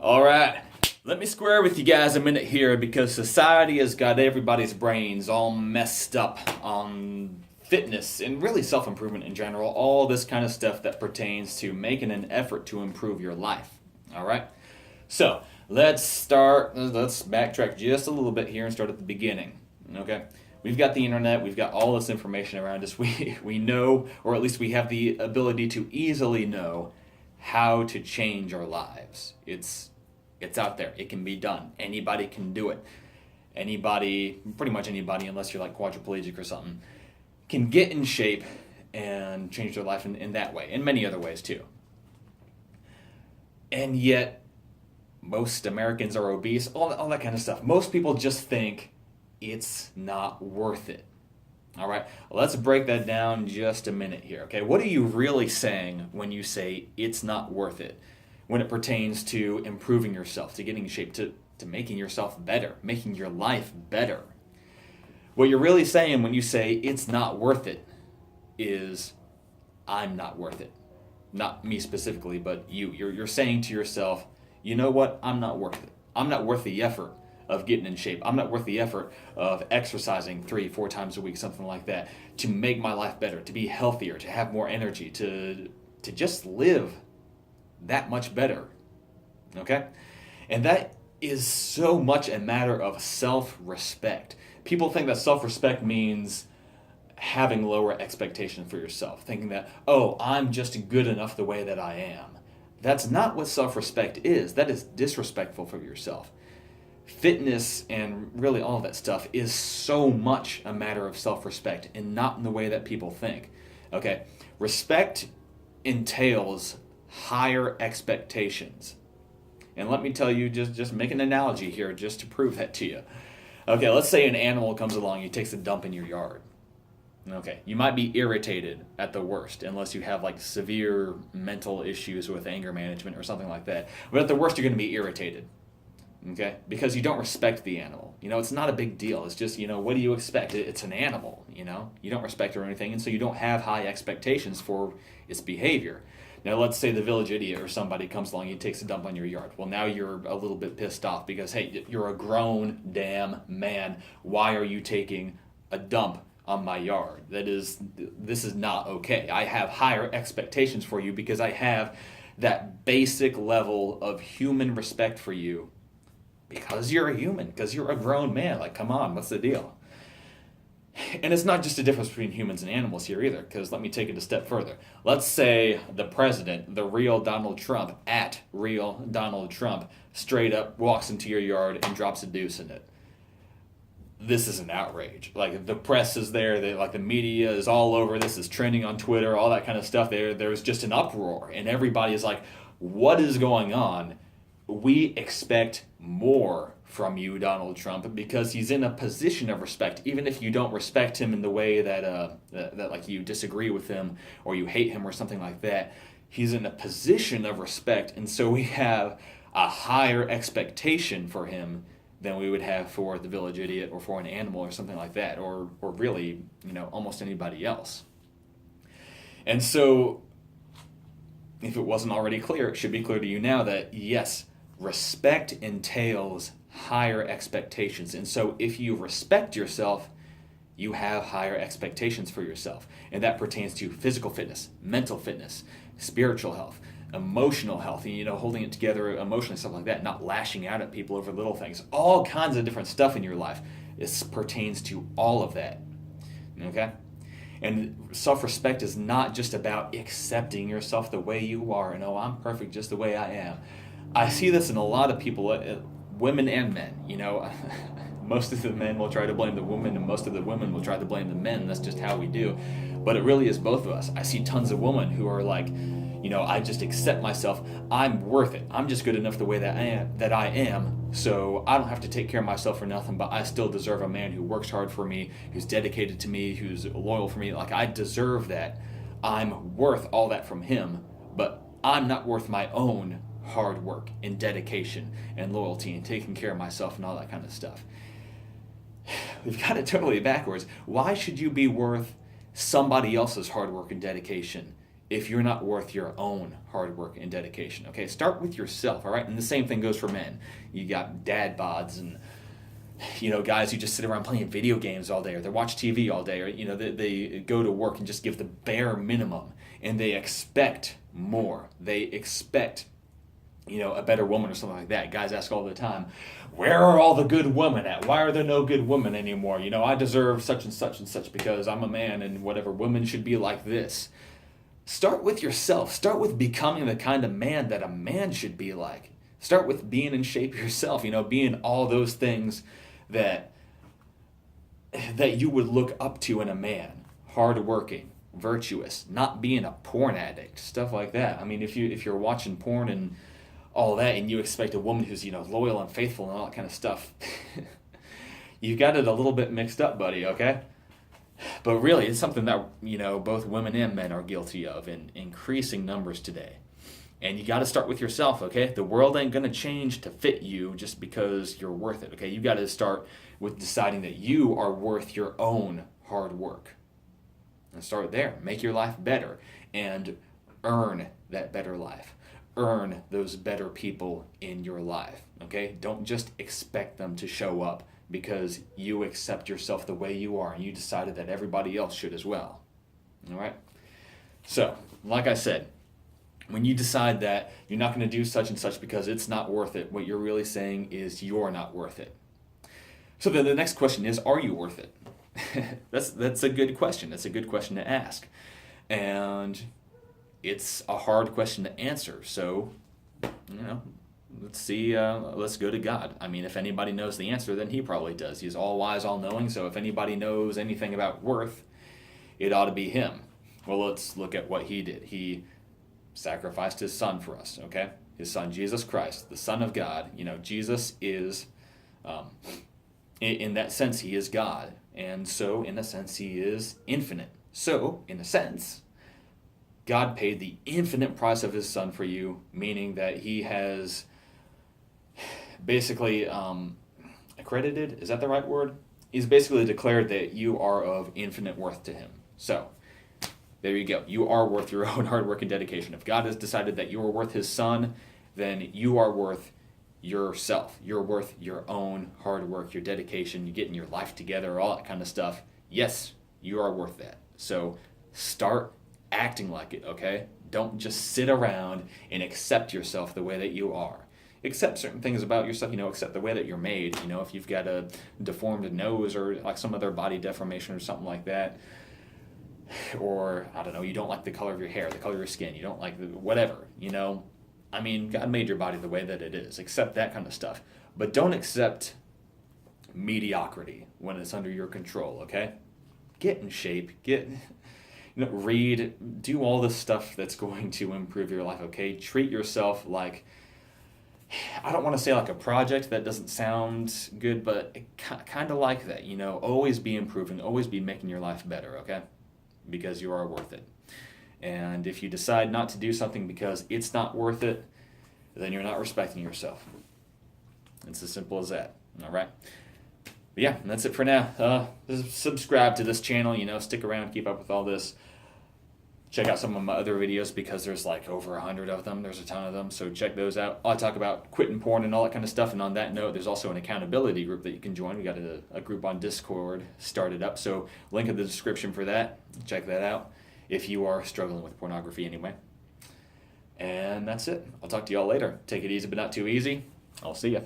All right, let me square with you guys a minute here because society has got everybody's brains all messed up on fitness and really self improvement in general, all this kind of stuff that pertains to making an effort to improve your life. All right, so let's backtrack just a little bit here and start at the beginning. Okay. We've got the internet, we've got all this information around us. We know, or at least we have the ability to easily know how to change our lives. It's out there. It can be done. Anybody can do it. Anybody, pretty much anybody, unless you're like quadriplegic or something, can get in shape and change their life in that way, and many other ways too. And yet, most Americans are obese, all that kind of stuff. Most people just think it's not worth it. All right, let's break that down just a minute here. Okay, what are you really saying when you say it's not worth it when it pertains to improving yourself, to getting in shape, to making yourself better, making your life better? What you're really saying when you say it's not worth it is I'm not worth it. Not me specifically, but you. You're saying to yourself, you know what? I'm not worth it. I'm not worth the effort of getting in shape. I'm not worth the effort of exercising 3-4 times a week, something like that, to make my life better, to be healthier, to have more energy, to just live that much better. Okay? And that is so much a matter of self-respect. People think that self-respect means having lower expectations for yourself, thinking that, oh, I'm just good enough the way that I am. That's not what self-respect is. That is disrespectful for yourself. Fitness and really all of that stuff is so much a matter of self-respect and not in the way that people think. Okay, respect entails higher expectations. And let me tell you, just make an analogy here just to prove that to you. Okay, let's say an animal comes along, he takes a dump in your yard. Okay, you might be irritated at the worst, unless you have like severe mental issues with anger management or something like that. But at the worst, you're going to be irritated. Okay, because you don't respect the animal. It's not a big deal. It's just, what do you expect? It's an animal. You don't respect it or anything, and so you don't have high expectations for its behavior. Now, let's say the village idiot or somebody comes along and takes a dump on your yard. Well, now you're a little bit pissed off because, hey, you're a grown damn man. Why are you taking a dump on my yard? This is not okay. I have higher expectations for you because I have that basic level of human respect for you. Because you're a human, because you're a grown man. Like, come on, what's the deal? And it's not just a difference between humans and animals here either, because let me take it a step further. Let's say the president, the real Donald Trump, at real Donald Trump, straight up walks into your yard and drops a deuce in it. This is an outrage. Like, the press is there, the media is all over, this is trending on Twitter, all that kind of stuff. There's just an uproar, and everybody is like, what is going on? We expect more from you, Donald Trump, because he's in a position of respect. Even if you don't respect him in the way that like you disagree with him or you hate him or something like that, he's in a position of respect, and so we have a higher expectation for him than we would have for the village idiot or for an animal or something like that, or really, almost anybody else. And so, if it wasn't already clear, it should be clear to you now that yes, respect entails higher expectations. And so if you respect yourself, you have higher expectations for yourself. And that pertains to physical fitness, mental fitness, spiritual health, emotional health, holding it together emotionally, stuff like that, not lashing out at people over little things. All kinds of different stuff in your life. It pertains to all of that. Okay? And self-respect is not just about accepting yourself the way you are and, oh, I'm perfect just the way I am. I see this in a lot of people, women and men. Most of the men will try to blame the woman, and most of the women will try to blame the men. That's just how we do. But it really is both of us. I see tons of women who are like, I just accept myself. I'm worth it. I'm just good enough the way that I am. So I don't have to take care of myself for nothing, but I still deserve a man who works hard for me, who's dedicated to me, who's loyal for me. Like, I deserve that. I'm worth all that from him, but I'm not worth my own hard work and dedication and loyalty and taking care of myself and all that kind of stuff. We've got it totally backwards. Why should you be worth somebody else's hard work and dedication if you're not worth your own hard work and dedication. Okay, start with yourself, all right? And the same thing goes for men. You got dad bods and guys who just sit around playing video games all day, or they watch TV all day, or they go to work and just give the bare minimum, and they expect more. They expect a better woman or something like that. Guys ask all the time, where are all the good women at? Why are there no good women anymore? I deserve such and such because I'm a man, and whatever, women should be like this. Start with yourself. Start with becoming the kind of man that a man should be like. Start with being in shape yourself, being all those things that you would look up to in a man. Hardworking, virtuous, not being a porn addict, stuff like that. I mean, if you're watching porn and all that, and you expect a woman who's loyal and faithful and all that kind of stuff, you got it a little bit mixed up, buddy. Okay. But really, it's something that both women and men are guilty of in increasing numbers today. And you got to start with yourself, okay? The world ain't going to change to fit you just because you're worth it, okay? You got to start with deciding that you are worth your own hard work. And start there. Make your life better and earn that better life. Earn those better people in your life, okay? Don't just expect them to show up because you accept yourself the way you are and you decided that everybody else should as well, all right? So, like I said, when you decide that you're not going to do such and such because it's not worth it, what you're really saying is you're not worth it. So then the next question is, are you worth it? That's a good question. That's a good question to ask. And it's a hard question to answer. So, let's see, let's go to God. I mean, if anybody knows the answer, then he probably does. He's all wise, all knowing. So if anybody knows anything about worth, it ought to be him. Well, let's look at what he did. He sacrificed his son for us, okay? His son, Jesus Christ, the Son of God. Jesus is, in that sense, he is God. And so, in a sense, he is infinite. So, in a sense, God paid the infinite price of his son for you, meaning that he has basically accredited, is that the right word? He's basically declared that you are of infinite worth to him. So, there you go. You are worth your own hard work and dedication. If God has decided that you are worth his son, then you are worth yourself. You're worth your own hard work, your dedication, you getting your life together, all that kind of stuff. Yes, you are worth that. So start acting like it, okay? Don't just sit around and accept yourself the way that you are. Accept certain things about yourself, accept the way that you're made. If you've got a deformed nose or like some other body deformation or something like that, or I don't know, you don't like the color of your hair, the color of your skin, you don't like whatever, I mean, God made your body the way that it is. Accept that kind of stuff. But don't accept mediocrity when it's under your control, okay? Get in shape, read, do all the stuff that's going to improve your life, okay? Treat yourself like, I don't want to say like a project, that doesn't sound good, but kind of like that, always be improving, always be making your life better, okay? Because you are worth it. And if you decide not to do something because it's not worth it, then you're not respecting yourself. It's as simple as that. All right? But yeah, that's it for now. Subscribe to this channel, stick around, keep up with all this. Check out some of my other videos because there's like over 100 of them. There's a ton of them, so check those out. I talk about quitting porn and all that kind of stuff. And on that note, there's also an accountability group that you can join. We got a group on Discord started up, so link in the description for that. Check that out if you are struggling with pornography anyway. And that's it. I'll talk to y'all later. Take it easy, but not too easy. I'll see ya.